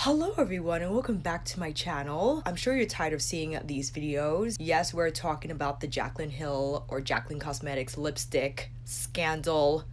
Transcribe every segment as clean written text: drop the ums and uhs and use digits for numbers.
Hello everyone and welcome back to my channel. I'm sure you're tired of seeing these videos. Yes, we're talking about the Jaclyn Hill or Jaclyn Cosmetics lipstick scandal.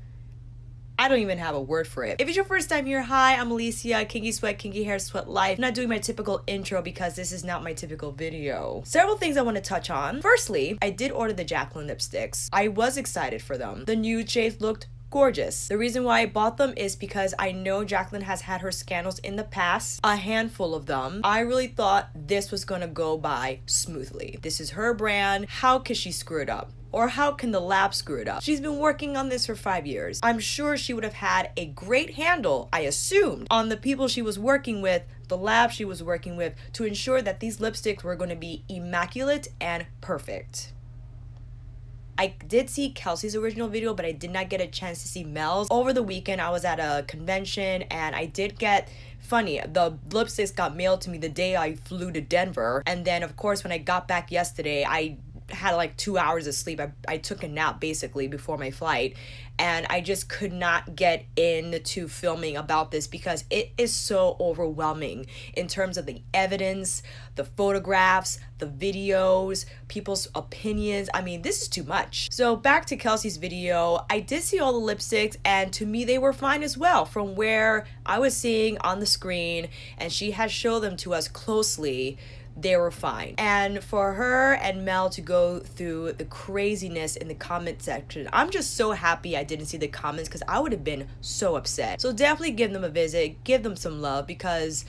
I don't even have a word for it. If it's your first time here, hi, I'm Alicia, Kinky Sweat, Kinky Hair, Sweat Life. I'm not doing my typical intro because this is not my typical video. Several things I want to touch on. Firstly, I did order the Jaclyn lipsticks. I was excited for them. The nude shades looked gorgeous. The reason why I bought them is because I know Jaclyn has had her scandals in the past, a handful of them. I really thought this was gonna go by smoothly. This is her brand. How can she screw it up? Or how can the lab screw it up? She's been working on this for 5 years. I'm sure she would have had a great handle, I assumed, on the people she was working with, the lab she was working with, to ensure that these lipsticks were going to be immaculate and perfect. I did see Kelsee's original video, but I did not get a chance to see Mel's. Over the weekend, I was at a convention and I did get, funny, the lipsticks got mailed to me the day I flew to Denver. And then, of course, when I got back yesterday, I had like 2 hours of sleep. I took a nap basically before my flight, and I just could not get into filming about this because it is so overwhelming in terms of the evidence, the photographs, the videos, people's opinions. I mean, this is too much. So back to Kelsee's video, I did see all the lipsticks and to me they were fine as well from where I was seeing on the screen, and she has showed them to us closely. They were fine. And for her and Mel to go through the craziness in the comment section, I'm just so happy I didn't see the comments because I would have been so upset. So definitely give them a visit, give them some love, because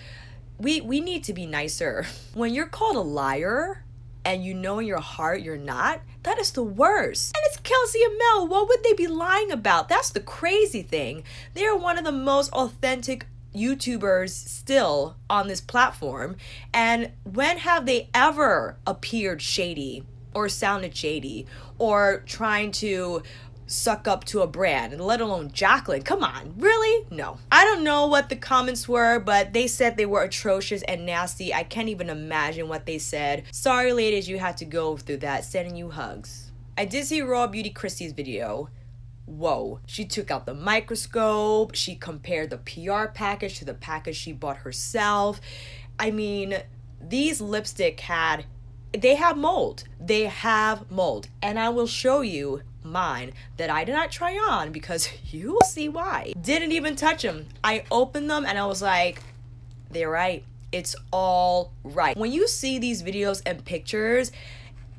we need to be nicer. When you're called a liar and you know in your heart you're not, that is the worst. And it's Kelsee and Mel. What would they be lying about? That's the crazy thing. They are one of the most authentic YouTubers still on this platform, and when have they ever appeared shady or sounded shady or trying to suck up to a brand, and let alone Jaclyn? Come on, really? No. I don't know what the comments were, but they said they were atrocious and nasty. I can't even imagine what they said. Sorry ladies, you had to go through that. Sending you hugs. I did see Raw Beauty Kristi's video. Whoa, she took out the microscope, she compared the PR package to the package she bought herself. I mean, these lipstick they have mold. They have mold. And I will show you mine that I did not try on because you will see why. Didn't even touch them. I opened them and I was like, they're right. It's all right. When you see these videos and pictures,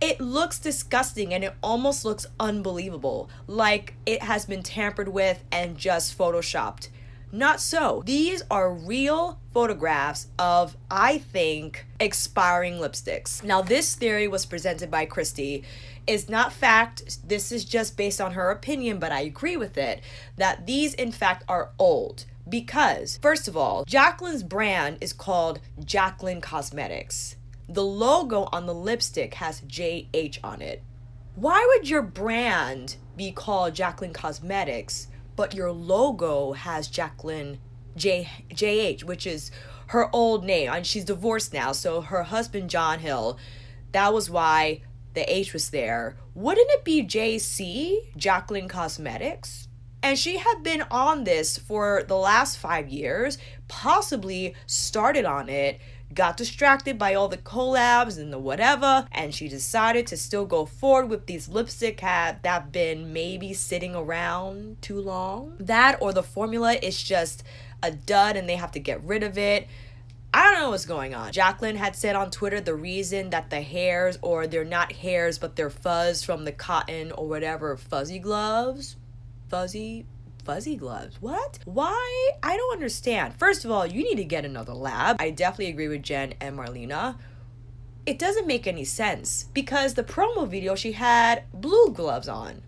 it looks disgusting and it almost looks unbelievable, like it has been tampered with and just photoshopped. Not so. These are real photographs of, I think, expiring lipsticks. Now, this theory was presented by Kristi. It's not fact. This is just based on her opinion, but I agree with it, that these, in fact, are old. Because, first of all, Jaclyn's brand is called Jaclyn Cosmetics. The logo on the lipstick has JH on it. Why would your brand be called Jaclyn Cosmetics, but your logo has Jaclyn JH, which is her old name? And she's divorced now, so her husband, John Hill, that was why the H was there. Wouldn't it be JC, Jaclyn Cosmetics? And she had been on this for the last 5 years, possibly started on it, got distracted by all the collabs and the whatever, and she decided to still go forward with these lipstick that have been maybe sitting around too long. That or the formula is just a dud and they have to get rid of it. I don't know what's going on. Jaclyn had said on Twitter the reason that the hairs, or they're not hairs but they're fuzz from the cotton or whatever, fuzzy gloves, fuzzy gloves. What? Why? I don't understand. First of all, you need to get another lab. I definitely agree with Jen and Marlena. It doesn't make any sense because the promo video she had blue gloves on.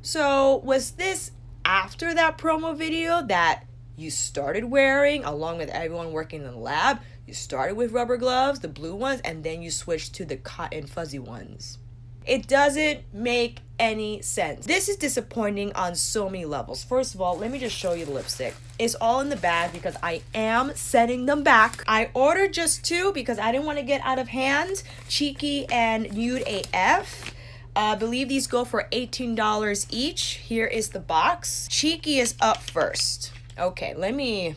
So was this after that promo video that you started wearing, along with everyone working in the lab? You started with rubber gloves, the blue ones, and then you switched to the cotton fuzzy ones. It doesn't make any sense. This is disappointing on so many levels. First of all, let me just show you the lipstick. It's all in the bag because I am sending them back. I ordered just 2 because I didn't want to get out of hand. Cheeky and Nude AF. I believe these go for $18 each. Here is the box. Cheeky is up first. Okay, let me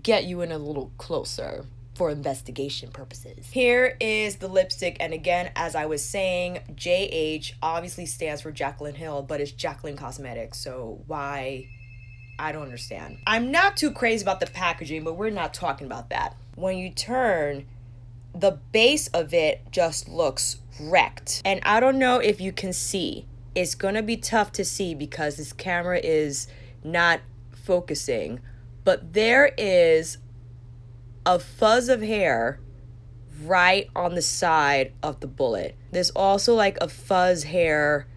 get you in a little closer for investigation purposes. Here is the lipstick, and again, as I was saying, JH obviously stands for Jaclyn Hill, but it's Jaclyn Cosmetics, so why? I don't understand. I'm not too crazy about the packaging, but we're not talking about that. When you turn, the base of it just looks wrecked, and I don't know if you can see. It's gonna be tough to see because this camera is not focusing, but there is a fuzz of hair right on the side of the bullet. There's also like a fuzz hair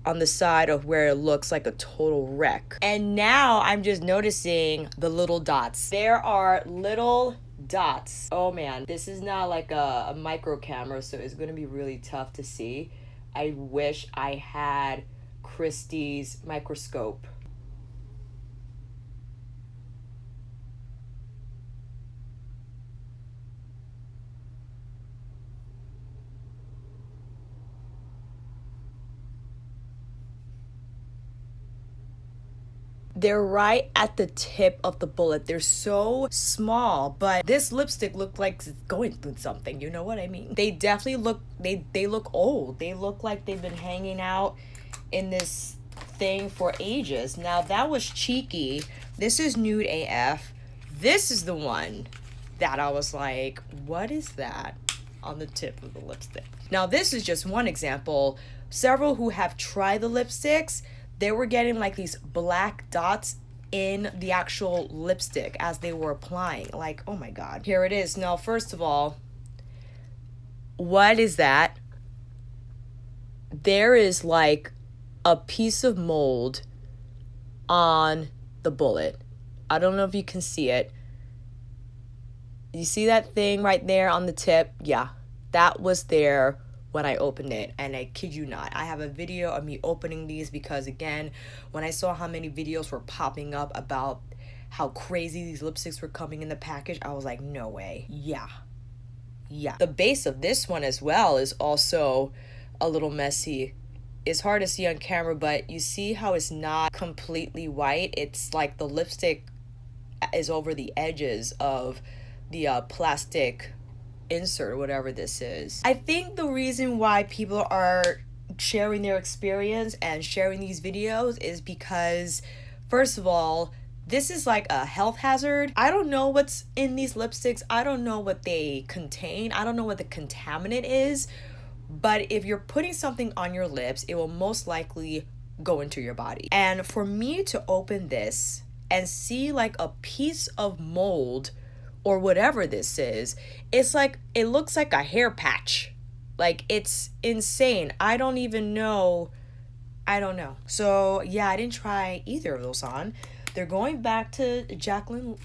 on the side of where it looks like a total wreck. And now I'm just noticing the little dots. There are little dots. Oh man, this is not like a micro camera, so it's gonna be really tough to see. I wish I had Kristi's microscope. They're right at the tip of the bullet. They're so small, but this lipstick looked like it's going through something. You know what I mean? They definitely look, they look old. They look like they've been hanging out in this thing for ages. Now that was cheeky. This is nude AF. This is the one that I was like, what is that on the tip of the lipstick? Now this is just one example. Several who have tried the lipsticks, they were getting like these black dots in the actual lipstick as they were applying. Like, oh my God. Here it is. Now, first of all, what is that? There is like a piece of mold on the bullet. I don't know if you can see it. You see that thing right there on the tip? Yeah, that was there when I opened it, and I kid you not, I have a video of me opening these because again, when I saw how many videos were popping up about how crazy these lipsticks were coming in the package, I was like, no way. Yeah. The base of this one as well is also a little messy. It's hard to see on camera, but you see how it's not completely white. It's like the lipstick is over the edges of the plastic insert or whatever this is. I think the reason why people are sharing their experience and sharing these videos is because, first of all, this is like a health hazard. I don't know what's in these lipsticks. I don't know what they contain. I don't know what the contaminant is. But if you're putting something on your lips, it will most likely go into your body. And for me to open this and see like a piece of mold or whatever this is, it's like, it looks like a hair patch. Like, it's insane. I don't even know. I don't know. So yeah, I didn't try either of those on. They're going back to Jaclyn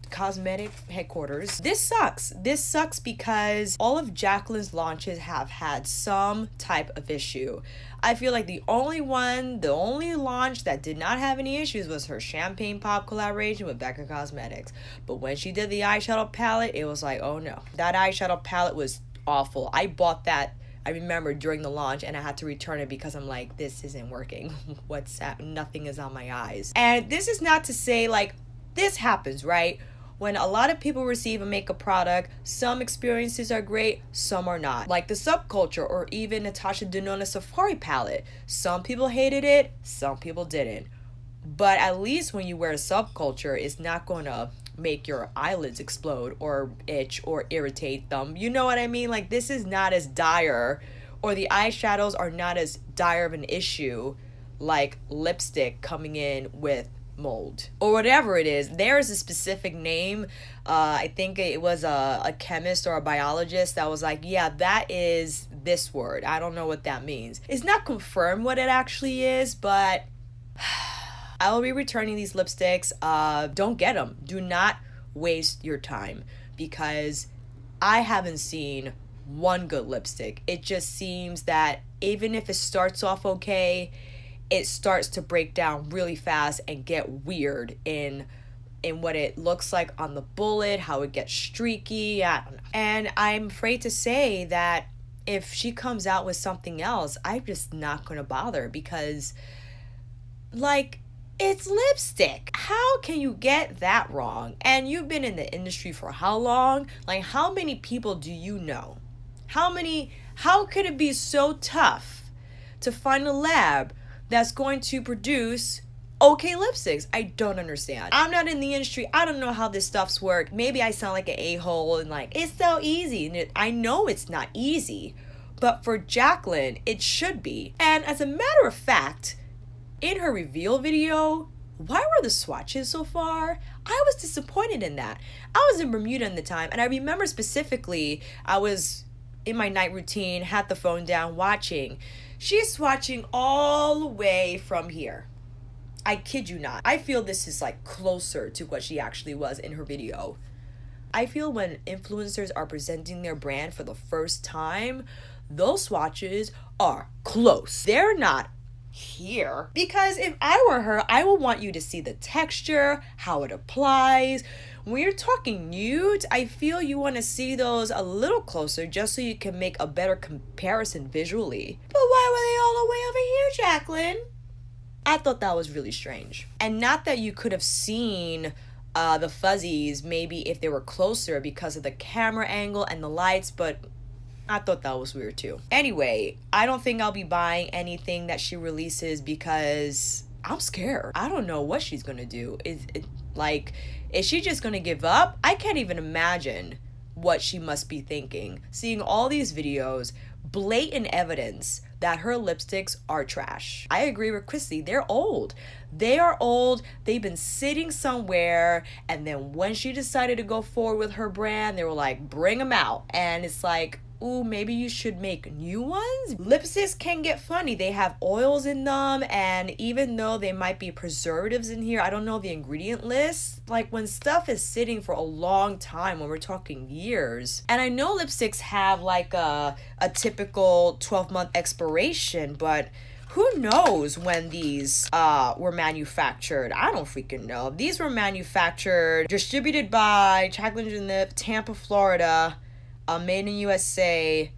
Cosmetic headquarters. This sucks because all of Jaclyn's launches have had some type of issue. I feel like the only launch that did not have any issues was her Champagne Pop collaboration with Becca Cosmetics. But when she did the eyeshadow palette, it was like, oh no. That eyeshadow palette was awful. I bought that, I remember, during the launch, and I had to return it because I'm like, this isn't working. What's that? Nothing is on my eyes. And this is not to say, like, this happens, right? When a lot of people receive a makeup product, some experiences are great, some are not. Like the Subculture or even Natasha Denona Safari palette. Some people hated it, some people didn't. But at least when you wear a Subculture, it's not going to make your eyelids explode or itch or irritate them. You know what I mean? Like, this is not as dire, or the eyeshadows are not as dire of an issue like lipstick coming in with mold or whatever it is. There is a specific name. I think it was a chemist or a biologist that was like, yeah, that is this word. I don't know what that means. It's not confirmed what it actually is, but I will be returning these lipsticks. Don't get them. Do not waste your time, because I haven't seen one good lipstick. It just seems that even if it starts off okay, it starts to break down really fast and get weird in what it looks like on the bullet, how it gets streaky. I don't know. And I'm afraid to say that if she comes out with something else, I'm just not going to bother, because, like, It's lipstick. How can you get that wrong? And you've been in the industry for how long? Like, how many people do you know? How could it be so tough to find a lab that's going to produce okay lipsticks? I don't understand. I'm not in the industry. I don't know how this stuff's work. Maybe I sound like an a-hole and like, it's so easy. And I know it's not easy, but for Jaclyn, it should be. And as a matter of fact, in her reveal video, why were the swatches so far? I was disappointed in that. I was in Bermuda at the time, and I remember specifically, I was in my night routine, had the phone down watching. She's swatching all the way from here. I kid you not. I feel this is like closer to what she actually was in her video. I feel when influencers are presenting their brand for the first time, those swatches are close. They're not here. Because if I were her, I would want you to see the texture, how it applies. When you're talking nudes, I feel you want to see those a little closer just so you can make a better comparison visually. But why were they all the way over here, Jaclyn? I thought that was really strange. And not that you could have seen the fuzzies maybe if they were closer because of the camera angle and the lights, but I thought that was weird too. Anyway, I don't think I'll be buying anything that she releases because I'm scared. I don't know what she's gonna do. Is she just gonna give up? I can't even imagine what she must be thinking. Seeing all these videos, blatant evidence that her lipsticks are trash. I agree with Kristi. They're old. They are old. They've been sitting somewhere, and then when she decided to go forward with her brand, they were like, bring them out. And it's like, ooh, maybe you should make new ones. Lipsticks can get funny. They have oils in them, and even though they might be preservatives in here, I don't know the ingredient list. Like when stuff is sitting for a long time, when we're talking years, and I know lipsticks have like a typical 12-month expiration, but who knows when these were manufactured? I don't freaking know. These were manufactured, distributed by JACLYN'S LIPSTICKS, Tampa, Florida. Made in USA.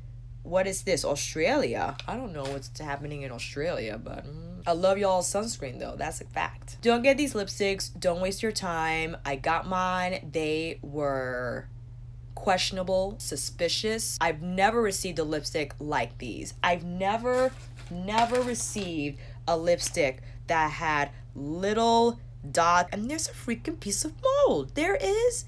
What is this? Australia? I don't know what's happening in Australia, but I love y'all's sunscreen though. That's a fact. Don't get these lipsticks. Don't waste your time. I got mine. They were questionable, suspicious. I've never received a lipstick like these. I've never received a lipstick that had little dots. And there's a freaking piece of mold. There is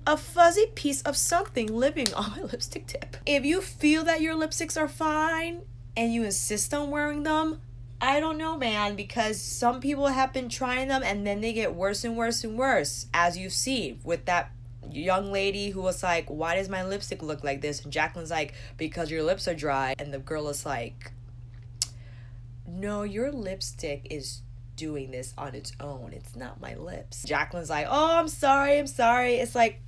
a fuzzy piece of something living on my lipstick tip. If you feel that your lipsticks are fine and you insist on wearing them, I don't know, man, because some people have been trying them and then they get worse and worse and worse, as you've seen with that young lady who was like, why does my lipstick look like this? And Jaclyn's like, because your lips are dry. And the girl is like, no, your lipstick is doing this on its own. It's not my lips. Jaclyn's like, oh, I'm sorry. It's like,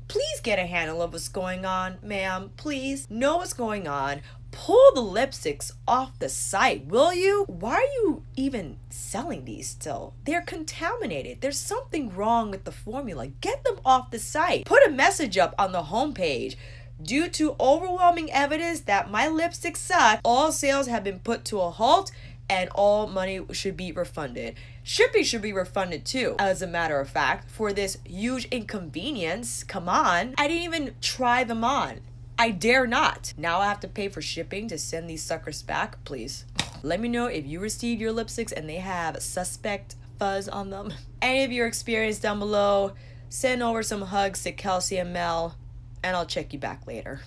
please get a handle of what's going on, ma'am. Please know what's going on. Pull the lipsticks off the site, will you? Why are you even selling these still? They're contaminated. There's something wrong with the formula. Get them off the site. Put a message up on the homepage. Due to overwhelming evidence that my lipsticks suck, all sales have been put to a halt and all money should be refunded. Shipping should be refunded too, as a matter of fact, for this huge inconvenience. Come on. I didn't even try them on. I dare not. Now I have to pay for shipping to send these suckers back, please. Let me know if you received your lipsticks and they have suspect fuzz on them. Any of your experience down below, send over some hugs to Kelsee and Mel, and I'll check you back later.